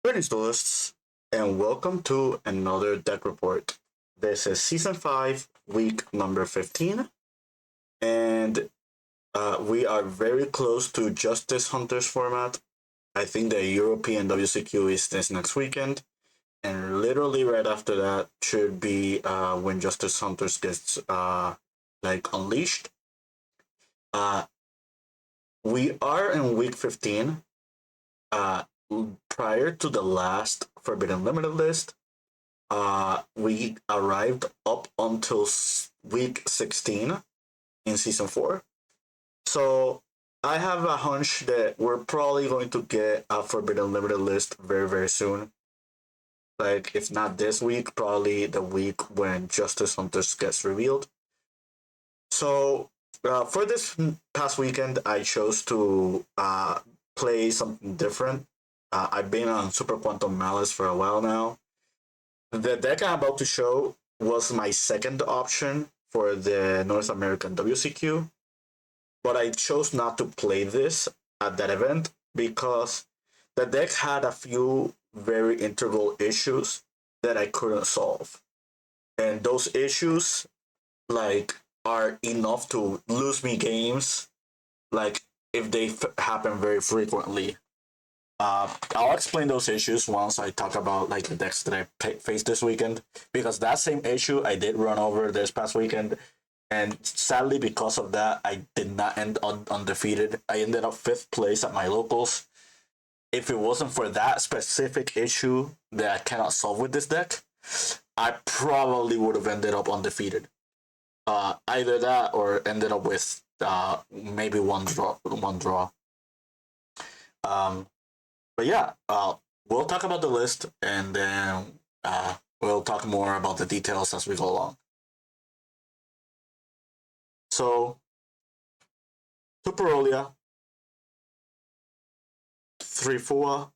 Greetings, duelists, and welcome to another deck report. This is Season 5, week number 15, and we are very close to Justice Hunters format. I think the European WCQ is this next weekend, and literally right after that should be when Justice Hunters gets unleashed. Uh, we are in week 15. Uh, Prior to the last Forbidden Limited list, we arrived up until week 16 in season 4. So I have a hunch that we're probably going to get a Forbidden Limited list very, very soon. Like, if not this week, probably the week when Justice Hunters gets revealed. So for this past weekend, I chose to play something different. I've been on Super Quantum Malice for a while now. The deck I'm about to show was my second option for the North American WCQ, but I chose not to play this at that event because the deck had a few very integral issues that I couldn't solve. And those issues, are enough to lose me games, if they happen very frequently. I'll explain those issues once I talk about the decks that I faced this weekend, because that same issue I did run over this past weekend, and sadly because of that I did not end undefeated. I ended up 5th place at my locals. If it wasn't for that specific issue that I cannot solve with this deck, I probably would have ended up undefeated. Either that or ended up with maybe one draw. But yeah, we'll talk about the list, and then we'll talk more about the details as we go along. So, Superolia, 3 Fua.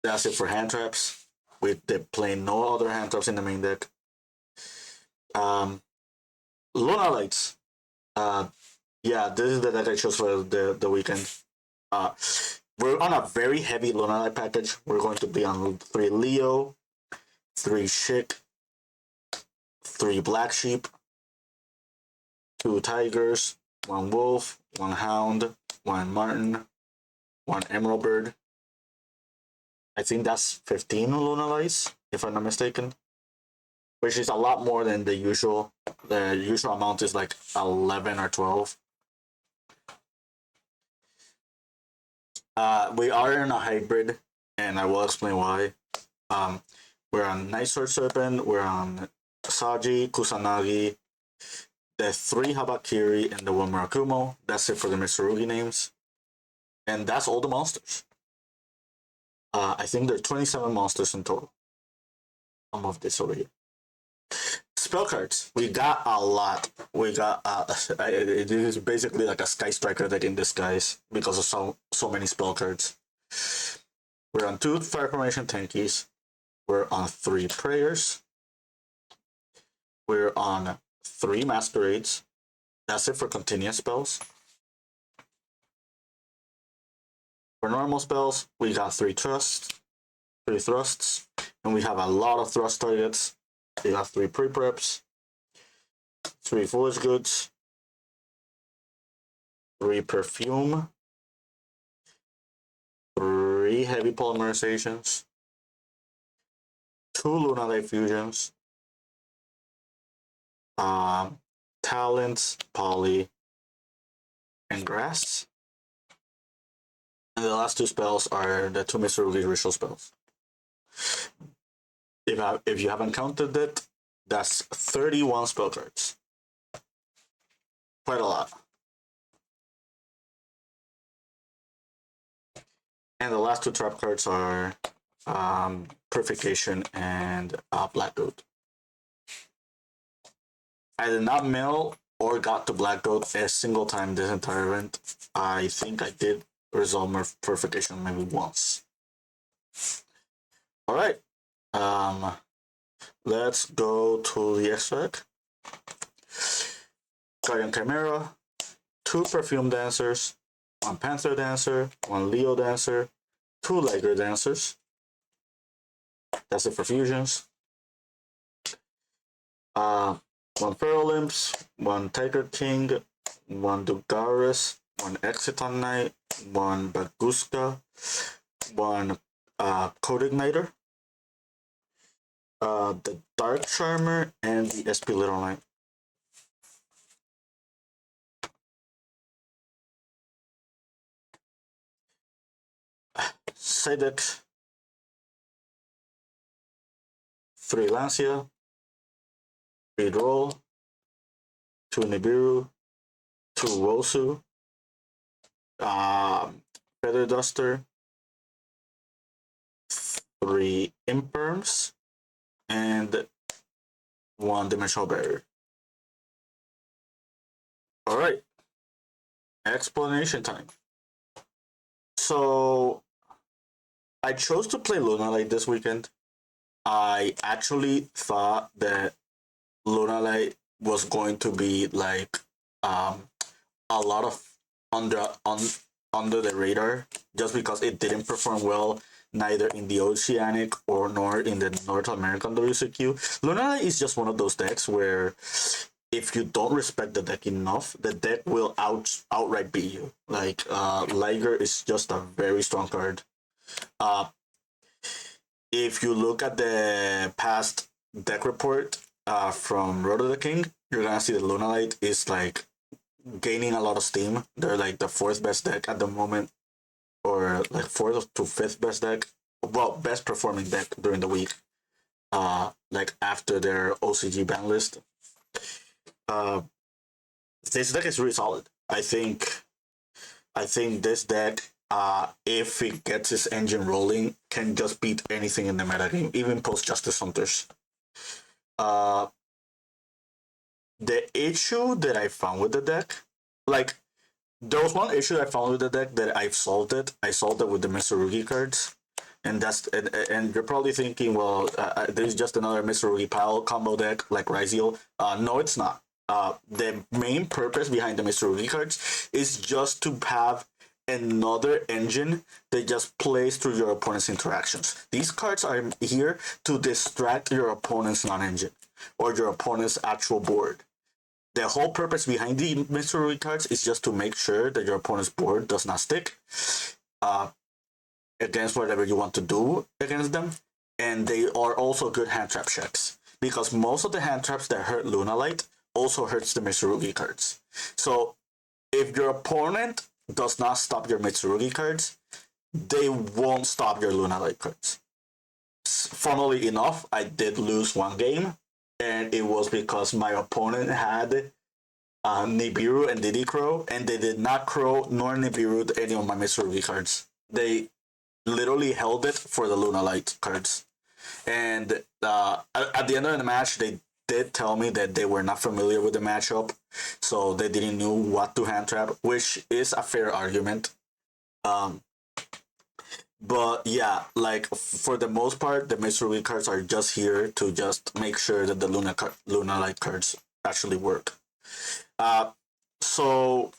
That's it for hand traps. We did play no other hand traps in the main deck. Lunalights. Yeah, this is the deck I chose for the weekend. We're on a very heavy Lunalight package. We're going to be on 3 Leo, 3 Schick, 3 Black Sheep, 2 Tigers, 1 Wolf, 1 Hound, 1 Martin, 1 Emerald Bird. I think that's 15 Lunalights, if I'm not mistaken, which is a lot more than the usual. The usual amount is like 11 or 12. We are in a hybrid, and I will explain why. We're on Night Sword Serpent, we're on Saji, Kusanagi, the 3 Habakiri, and the 1 Murakumo. That's it for the Mitsurugi names. And that's all the monsters. I think there are 27 monsters in total. I'll move this over here. Spell cards. We got a lot. We got it is basically like a Sky Striker deck in disguise because of so many spell cards. We're on 2 Fire Formation Tankies. We're on 3 Prayers. We're on 3 Masquerades. That's it for continuous spells. For normal spells, we got 3 thrusts, and we have a lot of thrust targets. We got 3 pre-preps, 3 foolish goods, 3 perfume, 3 heavy polymerizations, 2 Lunalight fusions, talents, poly, and grass. And the last 2 spells are the 2 Mitsurugi ritual spells. If you haven't counted it, that's 31 spell cards. Quite a lot. And the last 2 trap cards are Purification and Black Goat. I did not mill or got to Black Goat a single time this entire event. I think I did resolve my Purification maybe once. Alright. Let's go to the extract. Guardian Chimera, 2 Perfume Dancers, 1 Panther Dancer, 1 Leo Dancer, 2 Liger Dancers, That's it for fusions. One Feral Imps, one Tiger King, one Dugaris, one Exiton Knight, one Baguska, one Code Igniter, the Dark Charmer, and the SP Little Knight. Sedex, 3 Lancia, 3 Droll, 2 Nibiru, 2 Wosu, Feather Duster, 3 Imperms, and 1 Dimensional Barrier. Alright, explanation time. So, I chose to play Lunalight this weekend. I actually thought that Lunalight was going to be like a lot of under the radar just because it didn't perform well neither in the Oceanic or nor in the North American WCQ. Lunalight is just one of those decks where if you don't respect the deck enough, the deck will outright beat you. Like Liger is just a very strong card. If you look at the past deck report from Road of the King, you're gonna see that Lunalight is like gaining a lot of steam. They're like the 4th best deck at the moment, or like 4th to 5th best deck. Well, best performing deck during the week. Like after their OCG ban list. This deck is really solid. I think this deck, if it gets its engine rolling, can just beat anything in the metagame, even post Justice Hunters. The issue that I found with the deck, like, there was one issue I found with the deck that I've solved it. I solved it with the Mitsurugi cards. And you're probably thinking, well, there's just another Mitsurugi pile combo deck like Ryzeal. No, it's not. The main purpose behind the Mitsurugi cards is just to have another engine that just plays through your opponent's interactions. These cards are here to distract your opponent's non-engine or your opponent's actual board. The whole purpose behind the Mitsurugi cards is just to make sure that your opponent's board does not stick against whatever you want to do against them. And they are also good hand trap checks because most of the hand traps that hurt Lunalight also hurts the Mitsurugi cards. So if your opponent does not stop your Mitsurugi cards, they won't stop your Lunalight cards. Funnily enough, I did lose one game, and it was because my opponent had Nibiru and Diddy Crow, and they did not Crow nor Nibiru any of my Mitsurugi cards. They literally held it for the Lunalight cards. And at the end of the match, they did tell me that they were not familiar with the matchup, so they didn't know what to hand trap, which is a fair argument. But yeah, like for the most part, the Mitsurugi cards are just here to just make sure that the Lunalight cards actually work. So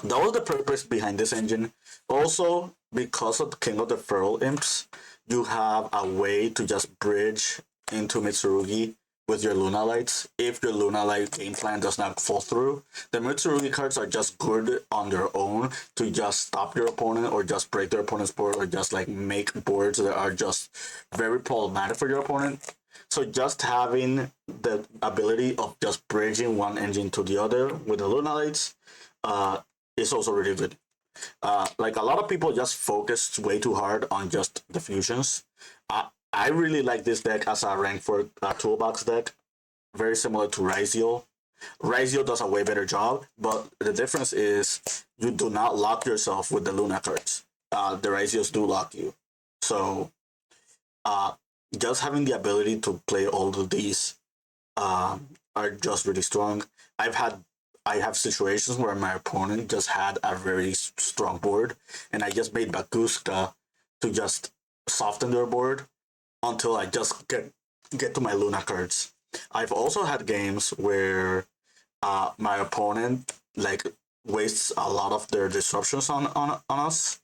that was the purpose behind this engine. Also, because of the King of the Feral Imps, you have a way to just bridge into Mitsurugi with your Lunalights if your Lunalight game plan does not fall through. The Mitsurugi cards are just good on their own to just stop your opponent or just break their opponent's board or just like make boards that are just very problematic for your opponent. So just having the ability of just bridging one engine to the other with the Lunalights is also really good. Like a lot of people just focus way too hard on just the fusions. I really like this deck as a rank 4 toolbox deck, very similar to Ryzeal. Ryzeal does a way better job, but the difference is you do not lock yourself with the Luna cards. The Ryzeals do lock you. So just having the ability to play all of these are just really strong. I have situations where my opponent just had a very strong board, and I just made Baguska to just soften their board until I just get to my Luna cards. I've also had games where my opponent like wastes a lot of their disruptions on us,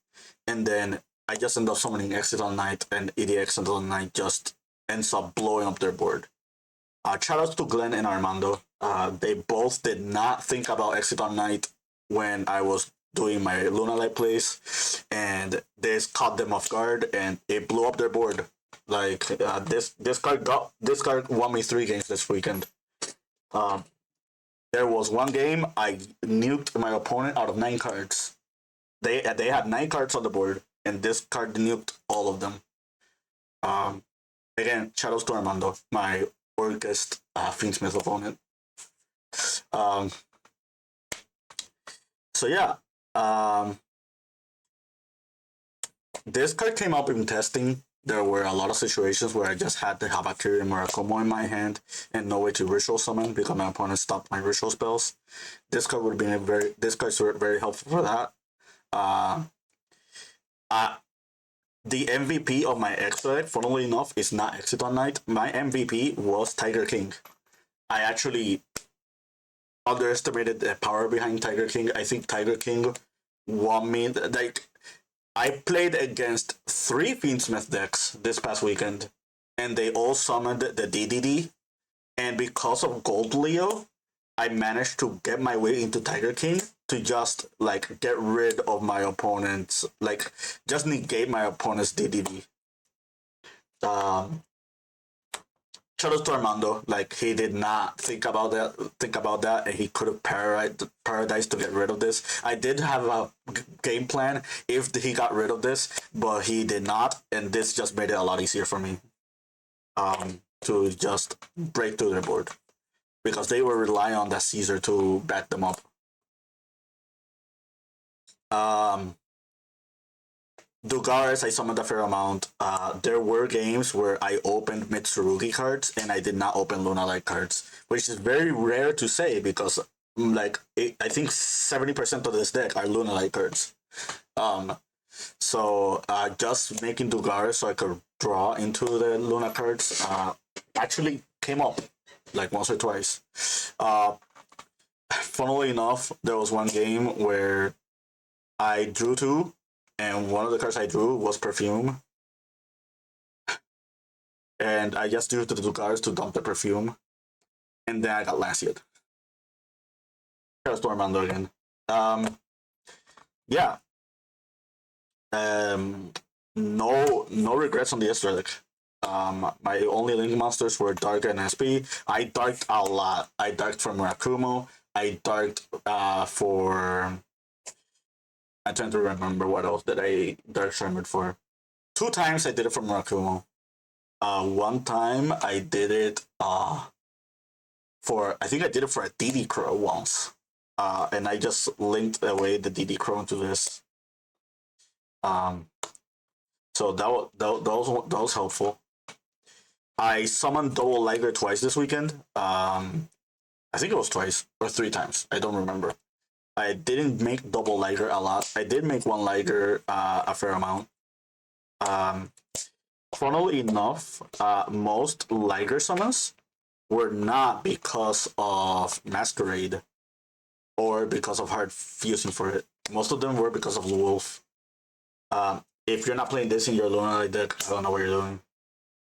and then I just end up summoning Exit on Night, and EDX on Night just ends up blowing up their board. Shout outs to Glenn and Armando. They both did not think about Exit on Night when I was doing my Lunalight plays, and this caught them off guard, and it blew up their board. Like this card won me 3 games this weekend. Um, there was one game I nuked my opponent out of 9 cards. They had 9 cards on the board, and this card nuked all of them. Again, shoutouts to Armando, my Orcust Fiendsmith opponent. So yeah, this card came up in testing. There were a lot of situations where I just had to have a Kyrian Murakumo in my hand and no way to ritual summon because my opponent stopped my ritual spells. This card would have been this card's very helpful for that. The MVP of my extra deck, funnily enough, is not Exit on Night. My MVP was Tiger King. I actually underestimated the power behind Tiger King. I think Tiger King won me. Like, I played against 3 Fiendsmith decks this past weekend, and they all summoned the DDD. And because of Gold Leo, I managed to get my way into Tiger King to just like get rid of my opponent's, like just negate my opponent's DDD. Shout out to Armando. Like, he did not think about that, and he could have paradise to get rid of this. I did have a game plan if he got rid of this, but he did not, and this just made it a lot easier for me. To just break through their board because they were relying on that Caesar to back them up. Dugares, I summoned a fair amount. There were games where I opened Mitsurugi cards and I did not open Lunalight cards, which is very rare to say because I think 70% of this deck are Lunalight cards. So just making Dugares so I could draw into the Luna cards actually came up like once or twice. Funnily enough, there was one game where I drew 2, and one of the cards I drew was Perfume. And I just drew the 2 cards to dump the Perfume, and then I got Lancet. Storm Armando again. Yeah. No regrets on the extra deck. My only link monsters were Dark and SP. I darked a lot. I darked for Murakumo. I darked for. I'm trying to remember what else did I dark shimmered for. 2 times I did it for Murakumo. One time I did it for. I think I did it for a DD Crow once. And I just linked away the DD Crow into this. So that was helpful. I summoned Double Liger twice this weekend. I think it was twice or 3 times. I don't remember. I didn't make Double Liger a lot. I did make 1 Liger a fair amount. Funnily enough, most Liger summons were not because of Masquerade or because of hard fusing for it. Most of them were because of Wolf. If you're not playing this in your Lunalight deck, I don't know what you're doing.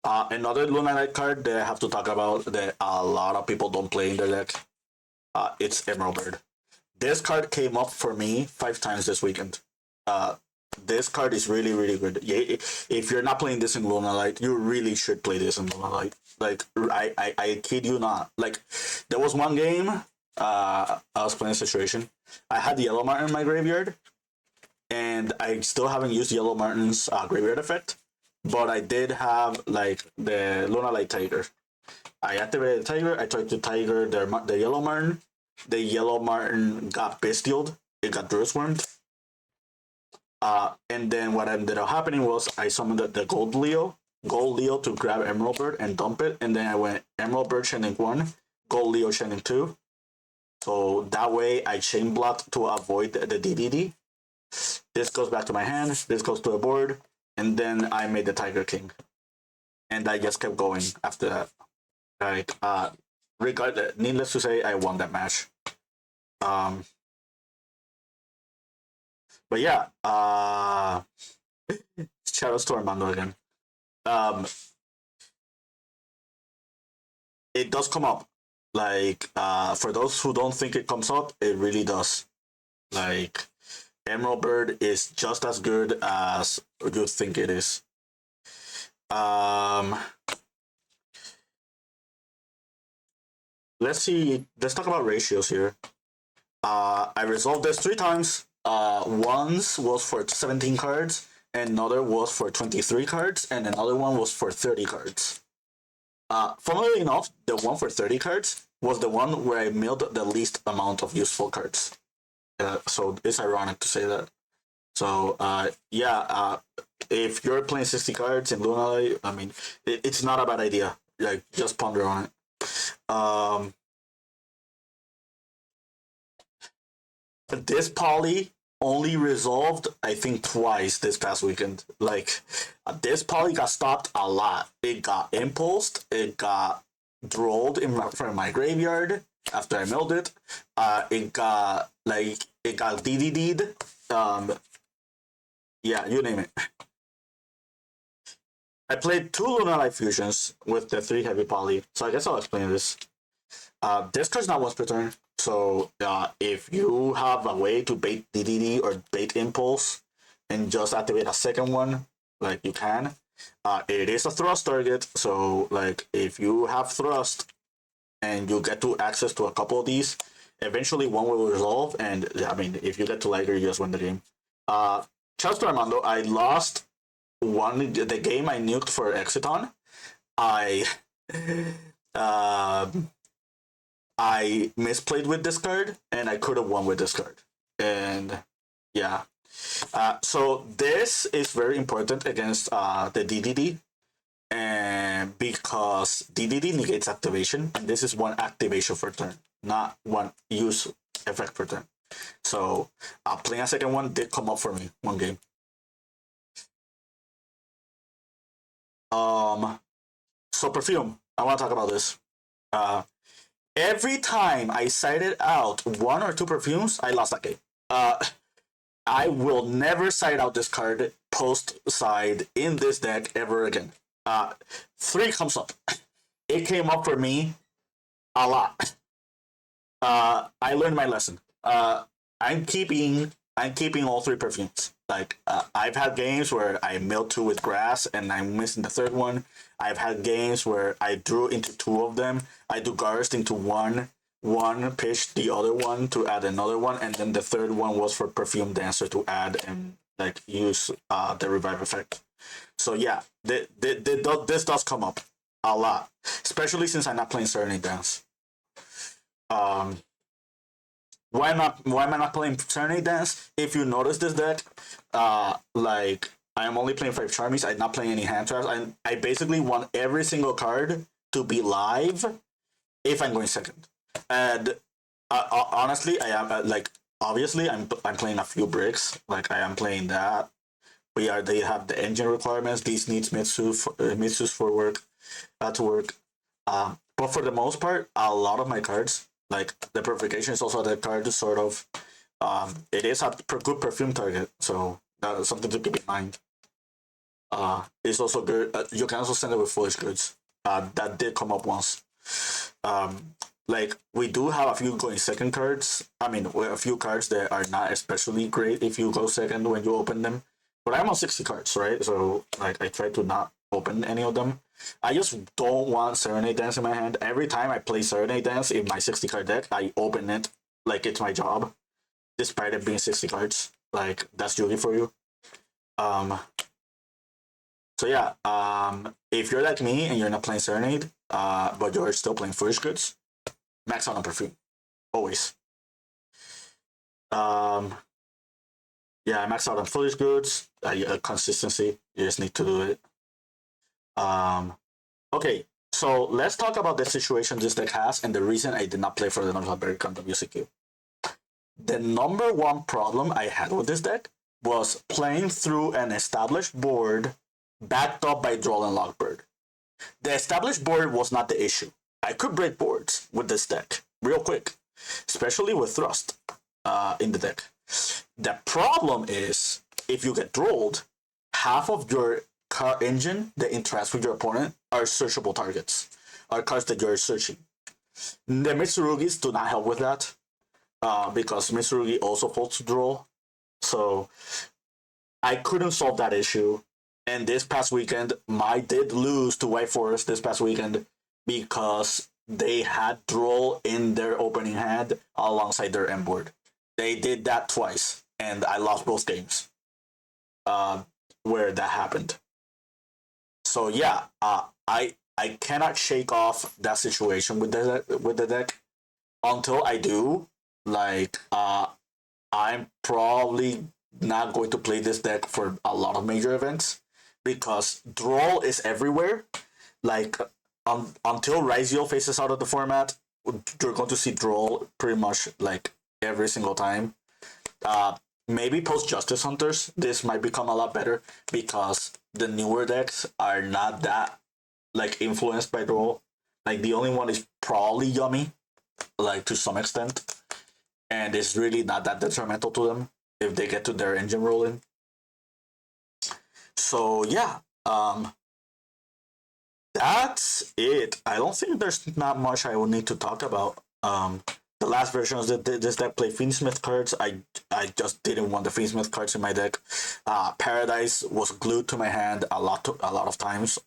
Another Lunalight card that I have to talk about that a lot of people don't play in their deck, it's Emerald Bird. This card came up for me 5 times this weekend. This card is really, really good. If you're not playing this in Lunalight, you really should play this in Lunalight. Like, I kid you not. Like, there was one game, I was playing a situation. I had the Yellow Martin in my graveyard, and I still haven't used Yellow Martin's graveyard effect, but I did have like the Lunalight Tiger. I activated the Tiger. I tried to Tiger the Yellow Martin. The Yellow Martin got Bestialed. It got Druiswormed. And then what ended up happening was I summoned the Gold Leo to grab Emerald Bird and dump it, and then I went Emerald Bird Shining 1, Gold Leo Shining 2. So that way I chain blocked to avoid the DDD. This goes back to my hand, this goes to the board, and then I made the Tiger King. And I just kept going after that. Like, regardless, needless to say, I won that match. But yeah, shout outs to Armando again. Um, it does come up. Like, for those who don't think it comes up, it really does. Like, Emerald Bird is just as good as you think it is. Um, let's see. Let's talk about ratios here. I resolved this 3 times. Once was for 17 cards, another was for 23 cards, and another one was for 30 cards. Funnily enough, the one for 30 cards was the one where I milled the least amount of useful cards. So it's ironic to say that. So yeah, if you're playing 60 cards in Lunalight, I mean, it's not a bad idea. Like, just ponder on it. This poly only resolved, I think, twice this past weekend. Like, this poly got stopped a lot. It got impulsed. It got drolled in front of my graveyard after I milled it. It got DDD'd. Yeah, you name it. I played 2 Lunalight fusions with the 3 heavy poly, so I guess I'll explain this. This card's not once per turn, so if you have a way to bait DDD or bait Impulse and just activate a second one, like, you can. It is a thrust target, so like, if you have thrust and you get to access to a couple of these, eventually one will resolve, and I mean, if you get to Liger, you just win the game. Shouts to Armando. I lost the game I nuked for Exiton. I I misplayed with this card, and I could have won with this card. And yeah, so this is very important against the DDD, and because DDD negates activation, and this is one activation per turn, not one use effect per turn. So playing a second one did come up for me one game. So perfume. I want to talk about this. Every time I cited out 1 or 2 perfumes, I lost that game. I will never cite out this card post side in this deck ever again. 3 comes up. It came up for me a lot. I learned my lesson. I'm keeping all 3 perfumes. Like, I've had games where I milled 2 with grass and I'm missing the 3rd one. I've had games where I drew into 2 of them. I do Garst into one, pitch the other one to add another one, and then the 3rd one was for Perfume Dancer to add and like use the revive effect. So yeah, this does come up a lot, especially since I'm not playing Serenade Dance. Why am I not playing Serenade Dance? If you notice this deck, like, I am only playing 5 Charmies. I'm not playing any hand traps. I basically want every single card to be live if I'm going second. And honestly, I am like, obviously I'm playing a few bricks. Like, I am playing that. They have the engine requirements. These needs Mitsu's for work, to work. But for the most part, a lot of my cards, like the Purification, is also the card to sort of, it is a good perfume target, so that is something to keep in mind. It's also good. You can also send it with Foolish Goods. That did come up once. Like, we do have a few going second cards. I mean, a few cards that are not especially great if you go second when you open them. But I'm on 60 cards, right? So like, I try to not open any of them. I just don't want Serenade Dance in my hand. Every time I play Serenade Dance in my 60 card deck, I open it like it's my job, despite it being 60 cards. Like, that's Yugi for you. So yeah, if you're like me and you're not playing Serenade, but you're still playing Foolish Goods, max out on Perfume. Always. Yeah, max out on Foolish Goods. Consistency. You just need to do it. Okay, so let's talk about the situation this deck has and the reason I did not play for the North on WCQ. The number one problem I had with this deck was playing through an established board backed up by Droll and Lockbird. The established board was not the issue. I could break boards with this deck real quick, especially with Thrust in the deck. The problem is, if you get drolled, half of your car engine that interacts with your opponent are searchable targets, are cards that you're searching. The Mitsurugis do not help with that because Mitsurugi also folds to draw. So I couldn't solve that issue. And this past weekend, I did lose to White Forest this past weekend because they had draw in their opening hand alongside their end board. They did that twice, and I lost both games uh, where that happened. So yeah, I cannot shake off that situation with the deck until I do. Like I'm probably not going to play this deck for a lot of major events because draw is everywhere. Like until Raizio faces out of the format, you're going to see draw pretty much like every single time. Uh, Maybe post Justice Hunters, this might become a lot better because the newer decks are not that like influenced by draw. Like the only one is probably Yummy, like to some extent, and it's really not that detrimental to them if they get to their engine rolling. So yeah, that's it. I don't think there's not much I will need to talk about. The last versions that this deck play Fiendsmith cards. I just didn't want the Fiendsmith cards in my deck. Paradise was glued to my hand a lot of times.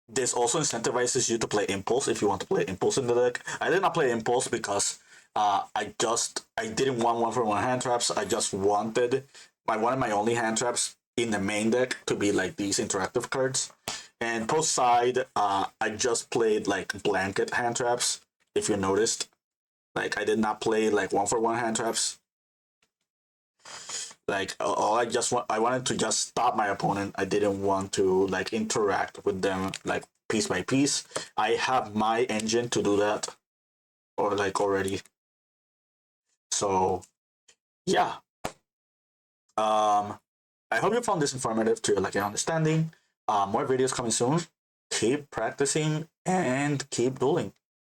This also incentivizes you to play Impulse if you want to play Impulse in the deck. I did not play Impulse because I didn't want one for one hand traps. I just wanted one of my only hand traps in the main deck to be like these interactive cards. And post side, I just played like blanket hand traps. If you noticed, like I did not play like one for one hand traps. Like all I wanted to just stop my opponent. I didn't want to like interact with them like piece by piece. I have my engine to do that, or like already. So yeah. I hope you found this informative to like your understanding. More videos coming soon. Keep practicing and keep dueling.